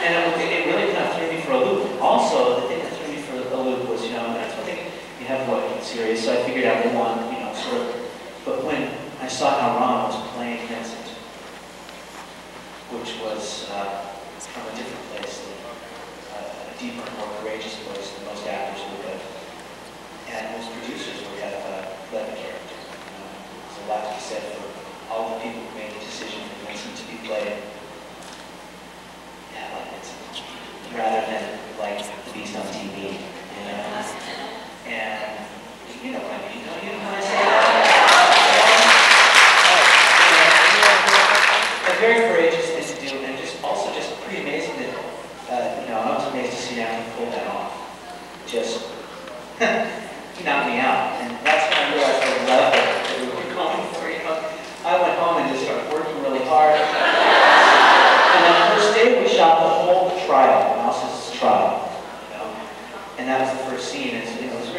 And it really kind of threw me for a loop. Also, the thing that threw me for a loop was, that's one thing, you have what series, so I figured out the one, sort of, but when I saw how Ron was playing Vincent, which was from a different place, a deeper, more courageous voice than most actors would have, and most producers would have led the character. There's a lot to be said for all the people who made the decision for Vincent to be played. Yeah, like Vincent, rather than like the Beast on TV, and you know what I mean. You know when I say that. A very courageous thing to do, and also pretty amazing that I was amazed to see him pull that off. Just he knocked me out, and that's when I realized the level that we were going for. I went home and just started working really hard. And then the first day we shot the whole trial, Mouse's trial, and that was the first scene. And it was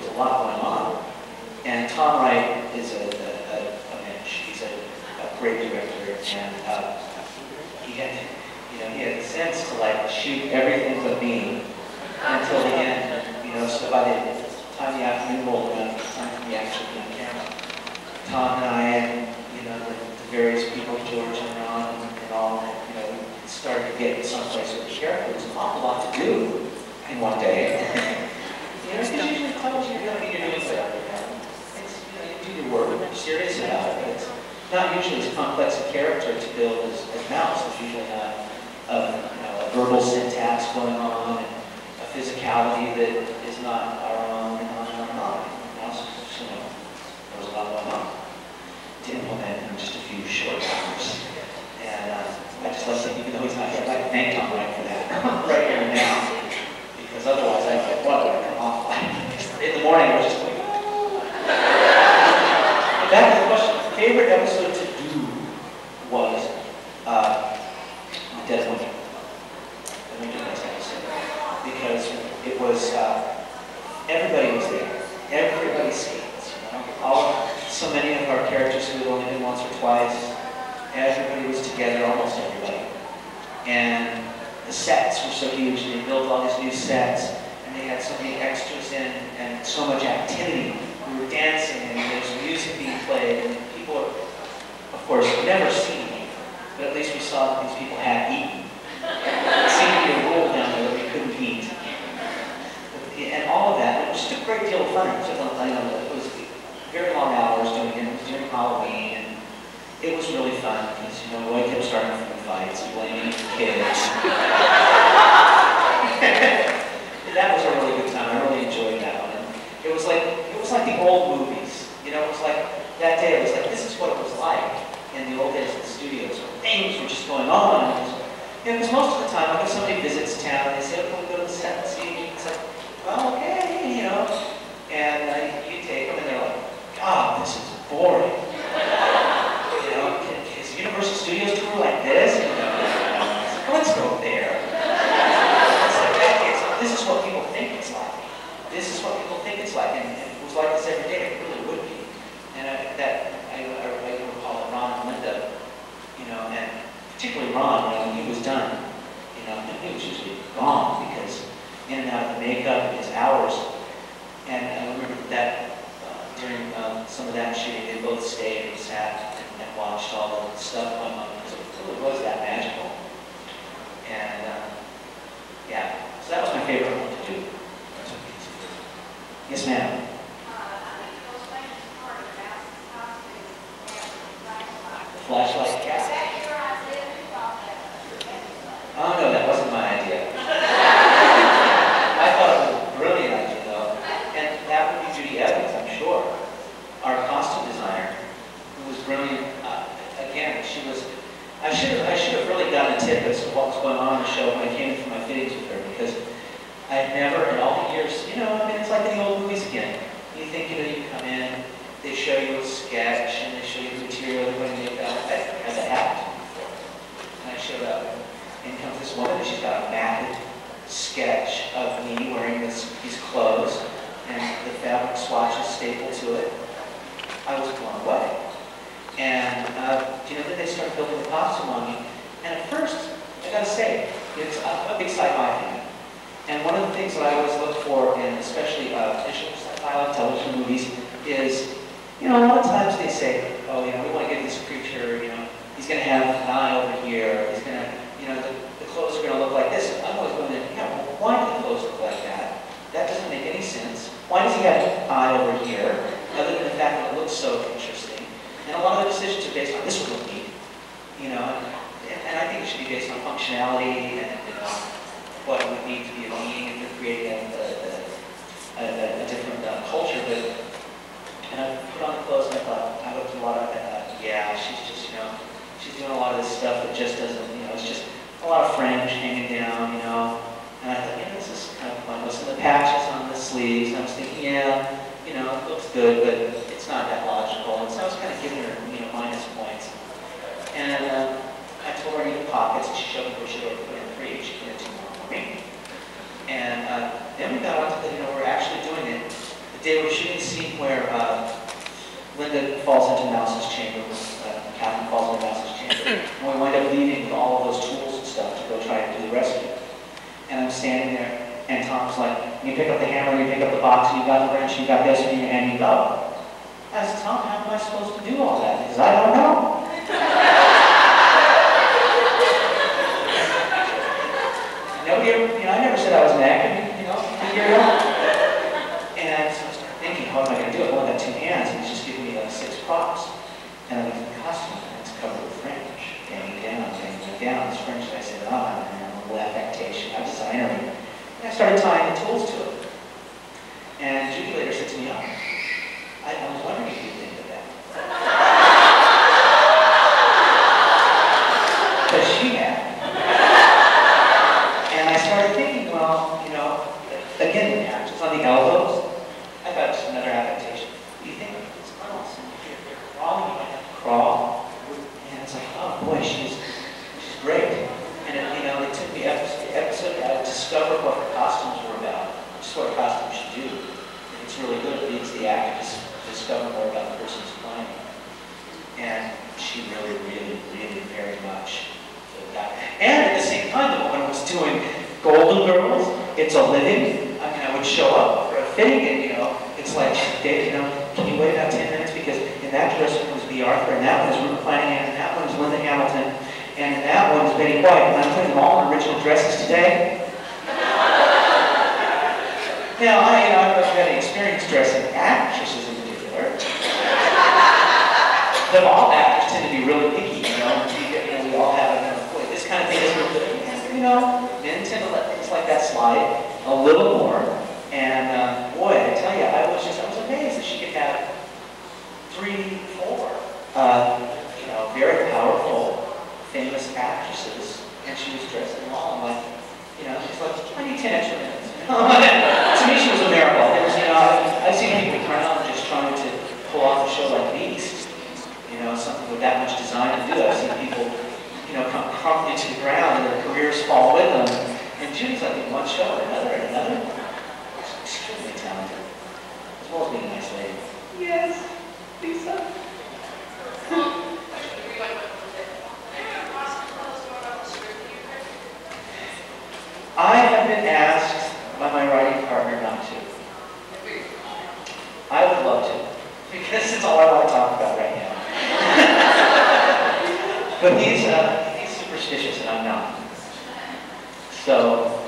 a lot going on. And Tom Wright is a mensch. He's a great director, and he had the sense to like shoot everything but me until the end. So by the time the afternoon rolled around, the time we actually be on camera, Tom and I and the various people, George and Ron and all, we started to get someplace with the character. It was an awful lot to do in one day. Because usually college, you're doing whatever. You do your work, you're serious about it, but it's not usually as complex a character to build as Mouse. There's usually not a verbal syntax going on and a physicality that is not our own and on and on. Mouse, there was a lot going on to implement in just a few short hours. And I just love saying, even though he's not here, I'd like to thank Tom Wright for that right here and now. Because otherwise I'd get what would come off like. In the morning I was just like, back to the question. Favorite episode to do was Dead Winter. The Winter Nights episode. Because it was everybody was there. Everybody skates. So many of our characters who had only been once or twice, everybody was together, almost everybody. And the sets were so huge, and they built all these new sets, and they had so many extras in, and so much activity. We were dancing, and there was music being played, and people, of course, never seen me, but at least we saw that these people had eaten. It seemed to be a rule down there that we couldn't eat. And all of that, it was just a great deal of fun. It was very long hours doing it. It was during Halloween, and it was really fun because Roy kept starting from the fights and blaming kids. That was a really good time. I really enjoyed that one. And it was like the old movies. It was like that day. It was like this is what it was like in the old days in the studios. Things were just going on. Because most of the time, like if somebody visits town and they say, "Oh, we'll go to the set and see," it's like, well, okay, and you take them and they're like, God, this is boring. Is Universal Studios tour like this? Let's go there. It's like that. This is what people think it's like. This is what people think it's like, and if it was like this every day, it really would be. And I recall that Ron and Linda, and particularly Ron, when he was done, he was usually gone because in and out of the makeup and his hours. And I remember that during some of that shooting, they both stayed and sat and watched all the stuff going on because it really was that magical. And yeah, so that was my favorite one to do. Yes, ma'am. Flashlight cat. Oh no, that wasn't my idea. I thought it was a brilliant idea though. And that would be Judy Evans, I'm sure. Our costume designer, who was brilliant. Again, she was, I should have really gotten a tip as to what was going on in the show when I came in for my fittings with her, because I had never in all the years, it's like in the old movies again. You think, you come in, they show you a sketch, and they show you the material they're going to make out. As it happened before. And I showed up, and comes this woman, and she's got a matted sketch of me wearing these clothes, and the fabric swatches stapled to it. I was blown away. And then they started building the costume on me. And at first, I gotta say, it's a big sci-fi fan. And one of the things that I always look for in especially visual sci-fi like television movies is, a lot of times they say, oh, we want to get this creature, he's going to have an eye over here, he's going to, the clothes are going to look like this. I'm always going to, well, why do the clothes look like that? That doesn't make any sense. Why does he have an eye over here, other than the fact that it looks so interesting? And a lot of the decisions are based on this would look neat, and I think it should be based on functionality and, what it would need to be a meaning if you're creating a different culture. And I put on the clothes and I thought, I looked at a lot of, yeah, she's just, she's doing a lot of this stuff that just doesn't, it's just a lot of fringe hanging down, And I thought, this is kind of pointless. And the patches on the sleeves, and I was thinking, yeah, it looks good, but it's not that logical. And so I was kind of giving her, minus points. And I told her I needed pockets, and she showed me where she would put in 3, she put in 2 more for me. And then we got on to the, we're actually doing it. The day we're shooting the scene where Linda falls into Mouse's chamber, Catherine falls into Mouse's chamber, and we wind up leaving with all of those tools and stuff to go try and do the rescue. And I'm standing there, and Tom's like, you pick up the hammer, you pick up the box, you got the wrench, you got this in your hand, you go. I said, Tom, how am I supposed to do all that? Because I don't know. Nobody ever, I never said I was an actor, figure it out. And so I started thinking, how am I going to do it? Well, I got 2 hands, and he's just giving me like 6 props. And I looked at the costume, and it's covered with fringe. Banging down, this fringe that I said, I'm a little affectation, I'm a designer. And I started tying the tools to it. And Judy later said to me, I was wondering if you think of that. Because she had. And I started thinking, well, again, the patches on the elbows, I thought it was just another affectation. You think it's else, and if you're crawling, you might have to crawl. And it's like, oh boy, she's great. And it took me episode to discover what her costumes were about, just what her costumes should do. And it's really good. It leads the actor to discover more about the person who's playing. And she really, really, really very much did that. And at the same time, the woman was doing Golden Girls, It's a Living. I mean, I would show up for a fitting, and it's like, Dave, can you wait about 10 minutes? Because in that dressing room was B. Arthur, and that one is Ruth Flanagan, and that one is Linda Hamilton, and that one is Betty White, and I'm putting them all in original dresses today. Now, I've had experience dressing actresses in particular. But all actors tend to be really picky, we all have, boy, this kind of thing is really good. Men tend to let things like that slide a little more. And boy, I tell you, I was amazed that she could have 3, 4, very powerful, famous actresses, and she was dressed in all. I'm like, she's like, I need 10 extra minutes. To me, she was a miracle. There was, I've seen people around just trying to pull off a show like these. Something with that much design to do. I've seen people, come crumbling to the ground and their careers fall with them. And Judy's like in one show and another and another. She's extremely talented, as well as being a nice lady. Yes, Lisa. I have been asked by my writing partner not to. I would love to, because it's all I want to talk about right now. But he's superstitious and I'm not. So,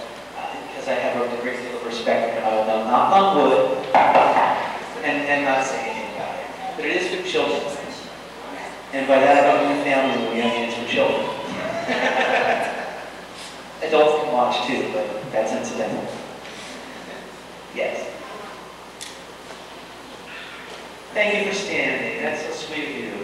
because I have a great deal of respect for him, I will knock on wood and not say anything about it. But it is for children. And by that I don't mean a family movie, I mean it's for children. Adults can watch too, but that's incidental. Yes. Thank you for standing. That's so sweet of you.